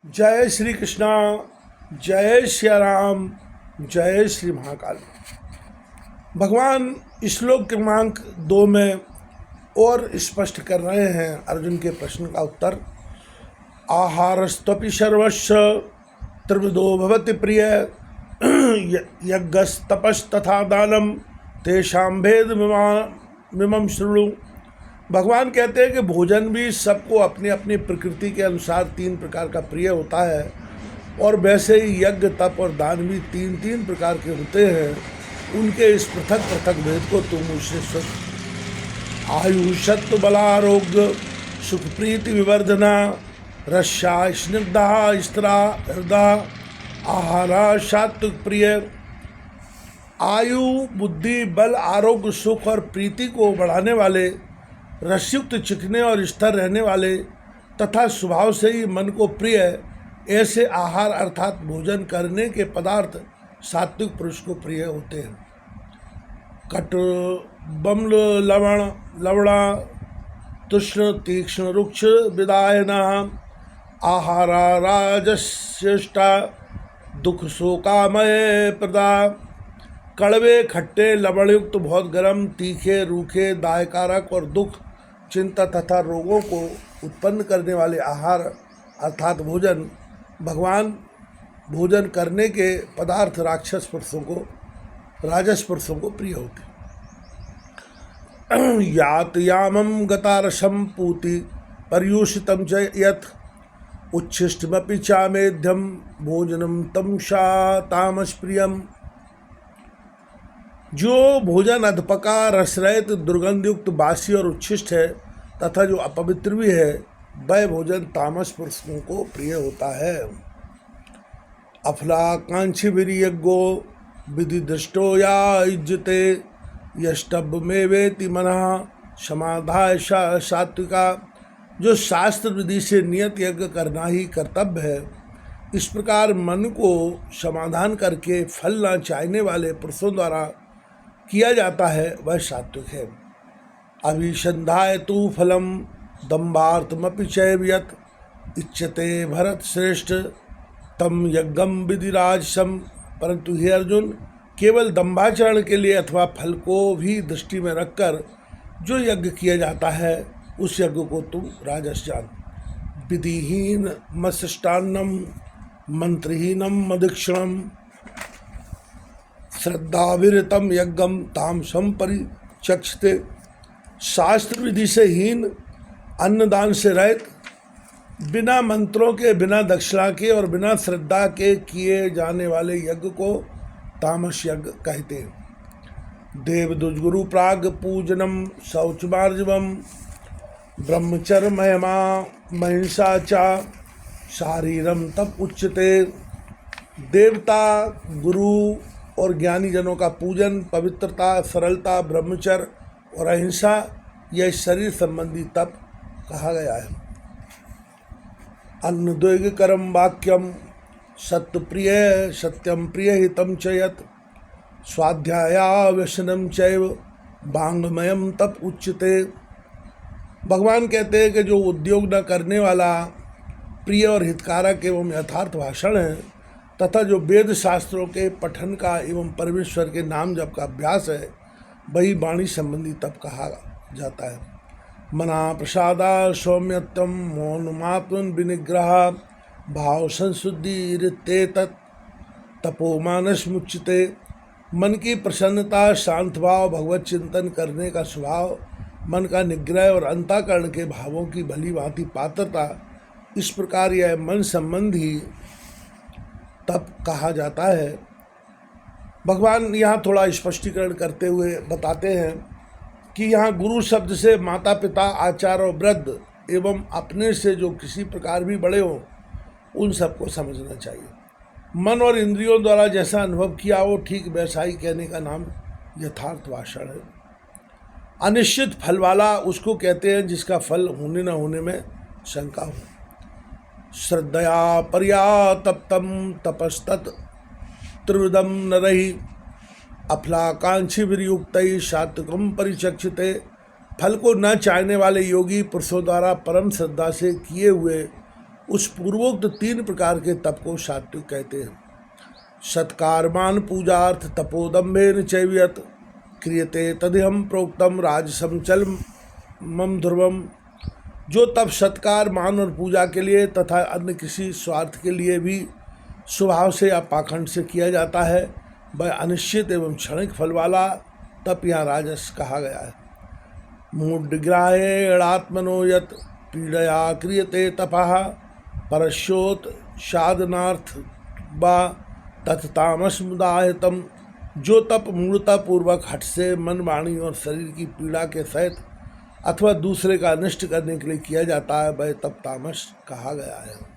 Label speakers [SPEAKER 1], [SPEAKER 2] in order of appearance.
[SPEAKER 1] जय श्री कृष्णा, जय श्री राम, जय श्री महाकाल। भगवान श्लोक क्रमांक 2 में और स्पष्ट कर रहे हैं अर्जुन के प्रश्न का उत्तर। आहारस्त्वपि सर्वस्य त्रिविधो भवति प्रिय यज्ञस्तपस्तथा दानम तेषां भेदमिमं शृणु। भगवान कहते हैं कि भोजन भी सबको अपनी अपनी प्रकृति के अनुसार 3 प्रकार का प्रिय होता है, और वैसे ही यज्ञ, तप और दान भी 3 प्रकार के होते हैं। उनके इस पृथक पृथक भेद को तुम मुझसे आयु, सत्व, बलारोग्य, सुख, प्रीति, विवर्धना, रस्या, स्निग्धा, स्त्रा, हृदय, आहारा, सात्विक प्रिय। आयु, बुद्धि, बल, आरोग्य, सुख और प्रीति को बढ़ाने वाले, रसयुक्त, चिकने और स्थिर रहने वाले तथा स्वभाव से ही मन को प्रिय ऐसे आहार अर्थात भोजन करने के पदार्थ सात्विक पुरुष को प्रिय होते हैं। कट, बम्ल, लवणा, तुष्ण, तीक्ष्ण, रुक्ष, विदायना, आहारा, राजस्येष्टा, दुख शोकामय प्रदा। कड़वे, खट्टे, लवणयुक्त, बहुत गर्म, तीखे, रूखे, दायकारक और दुख, चिंता तथा रोगों को उत्पन्न करने वाले आहार अर्थात भोजन, भगवान भोजन करने के पदार्थ राजस पुरुषों को प्रिय होते। यात यामं गतारसं पूति पर्यूषितं च यत् उच्छिष्टमपि चामेध्यं भोजनं तं तामस प्रियम। जो भोजन अधपका, रसरहित, दुर्गंधयुक्त, बासी और उच्छिष्ट है तथा जो अपवित्र भी है, वह भोजन तामस पुरुषों को प्रिय होता है। अफलाकांक्षी वीर्यज्ञो विधि दृष्टो या युज्यते यष्टभ में वेति मनः समाधाय सात्विका। जो शास्त्र विधि से नियत यज्ञ करना ही कर्तव्य है, इस प्रकार मन को समाधान करके फल न चाहने वाले पुरुषों द्वारा किया जाता है, वह सात्विक है। अभिसंधाय तु फलम दम्भार्थमपि चैव यत् इच्छते भरत श्रेष्ठ तम यज्ञम विधिराजसम। परंतु हे अर्जुन, केवल दम्भाचरण के लिए अथवा फल को भी दृष्टि में रखकर जो यज्ञ किया जाता है, उस यज्ञ को तुम राजस जान। विधिहीन मत्स्यष्टान्नम मंत्रहीनम मदीक्षणम श्रद्धाविरतम यज्ञम तामसम परिचक्षते। शास्त्र विधि से हीन, अन्नदान से रहित, बिना मंत्रों के, बिना दक्षिणा के और बिना श्रद्धा के किए जाने वाले यज्ञ को तामस यज्ञ कहते हैं। देव दुष्गुरु प्राग पूजनम शौचमार्जवम ब्रह्मचर्य महिमा महिंसा चा शारीरम तप उच्यते। देवता, गुरु और ज्ञानी जनों का पूजन, पवित्रता, सरलता, ब्रह्मचर्य और अहिंसा, यह शरीर संबंधी तप कहा गया है। अन्नद्वैग करम वाक्यम सत्य प्रिय सत्यम प्रिय हितम च यत् स्वाध्याया व्यसनम चैव वांग्मयम तप उच्यते। भगवान कहते हैं कि जो उद्योग न करने वाला प्रिय और हितकारक एवं यथार्थ भाषण है तथा जो वेद शास्त्रों के पठन का एवं परमेश्वर के नाम जप का अभ्यास है, वही वाणी संबंधी तप कहा जाता है। मना प्रसादा सौम्यत्वम मौनमात्मन विनिग्रह भाव संशुद्धि रिते तपो मानस मुच्यते। मन की प्रसन्नता, शांत भाव, भगवत चिंतन करने का स्वभाव, मन का निग्रह और अंतःकरण के भावों की भली भांति पात्रता, इस प्रकार यह मन संबंधी तप कहा जाता है। भगवान यहाँ थोड़ा स्पष्टीकरण करते हुए बताते हैं कि यहाँ गुरु शब्द से माता पिता, आचार्य और वृद्ध एवं अपने से जो किसी प्रकार भी बड़े हों, उन सबको समझना चाहिए। मन और इंद्रियों द्वारा जैसा अनुभव किया हो, ठीक वैसा ही कहने का नाम यथार्थ भाषण है। अनिश्चित फल वाला उसको कहते हैं जिसका फल होने न होने में शंका हो। श्रद्धया पर्यातप्तम तपस्तत् त्रिविधम नरहि अफलाकांक्षी वियुक्त सात्विकम परिचक्षते। फल को न चाहने वाले योगी पुरुषों द्वारा परम श्रद्धा से किए हुए उस पूर्वोक्त 3 प्रकार के तप को सात्विक कहते हैं। सत्कारमान पूजार्थ तपोदम्भेन चैव्यत क्रियते तदिहम प्रोक्तम राजसम चल मम ध्रुवम। जो तप सत्कार मान और पूजा के लिए तथा अन्य किसी स्वार्थ के लिए भी स्वभाव से या पाखंड से किया जाता है, वह अनिश्चित एवं क्षणिक फल वाला तप यहाँ राजस कहा गया है। मूढ़ग्राहेणात्मनो यत् पीड़या क्रियते तपः परस्योत साधनार्थ वा तत्तामसमुदायतम। जो तप मूढ़ता पूर्वक हठ से मन, वाणी और शरीर की पीड़ा के सहित अथवा दूसरे का अनिष्ट करने के लिए किया जाता है, वह तप तामस कहा गया है।